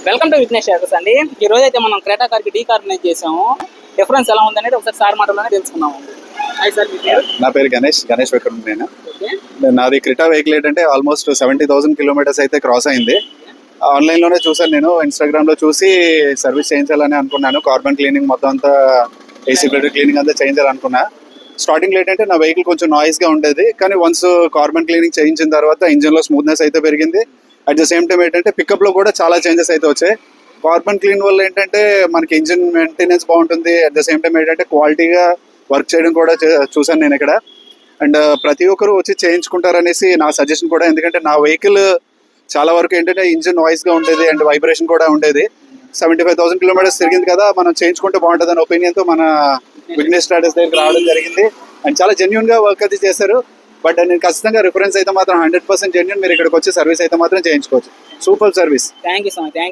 Welcome to Vignesh shares అండి. ఈ రోజు అయితే మనం క్రెటా కార్కి డీకార్బనైజ్ చేసాము. డిఫరెన్స్ ఎలా ఉందనేది ఒకసారి సార్ మాటలోనే తెలుసుకున్నాము. హాయ్ సార్, మీ పేరు? నా పేరు గణేష్ వెంకట. నేను ఓకే, నాది క్రిటా వెహికల్ ఏంటంటే ఆల్మోస్ట్ 70,000 కిలోమీటర్స్ అయితే క్రాస్ అయింది. ఆన్లైన్లోనే చూసాను, నేను ఇన్స్టాగ్రామ్లో చూసి సర్వీస్ చేయించాలని అనుకున్నాను. కార్బన్ క్లీనింగ్ మొత్తం అంతా, ఏసీ ఫిల్టర్ క్లీనింగ్ అంతా చేయించాలనుకున్నా. స్టార్టింగ్లో ఏంటంటే నా వెహికల్ కొంచెం నాయిస్గా ఉండేది, కానీ వన్స్ కార్బన్ క్లీనింగ్ చేయించిన తర్వాత ఇంజిన్లో స్మూత్నెస్ అయితే పెరిగింది. అట్ ద సేమ్ టైం ఏంటంటే పికప్లో కూడా చాలా చేంజెస్ అయితే వచ్చాయి. కార్బన్ క్లీన్ వల్ల ఏంటంటే మనకి ఇంజిన్ మెయింటెనెన్స్ బాగుంటుంది. అట్ ద సేమ్ టైం ఏంటంటే క్వాలిటీగా వర్క్ చేయడం కూడా చూసాను నేను ఇక్కడ. అండ్ ప్రతి ఒక్కరు వచ్చి చేయించుకుంటారనేసి నా సజెషన్ కూడా. ఎందుకంటే నా వెహికల్ చాలా వరకు ఏంటంటే ఇంజిన్ నాయిస్గా ఉండేది అండ్ వైబ్రేషన్ కూడా ఉండేది. 75,000 కిలోమీటర్స్ తిరిగింది కదా, మనం చేయించుకుంటే బాగుంటుంది అనే ఒపీనియన్తో మన విఘ్నేష్ ట్రేడర్స్ దగ్గరికి రావడం జరిగింది. అండ్ చాలా జెన్యున్గా వర్క్ అది చేశారు. బట్ నేను ఖచ్చితంగా రిఫరెన్స్ అయితే మాత్రం 100% జెన్యున్. మీరు ఇక్కడికి వచ్చి సర్వీస్ అయితే మాత్రం చేయించుకోవచ్చు. Super service. Thank you so much. Thank you.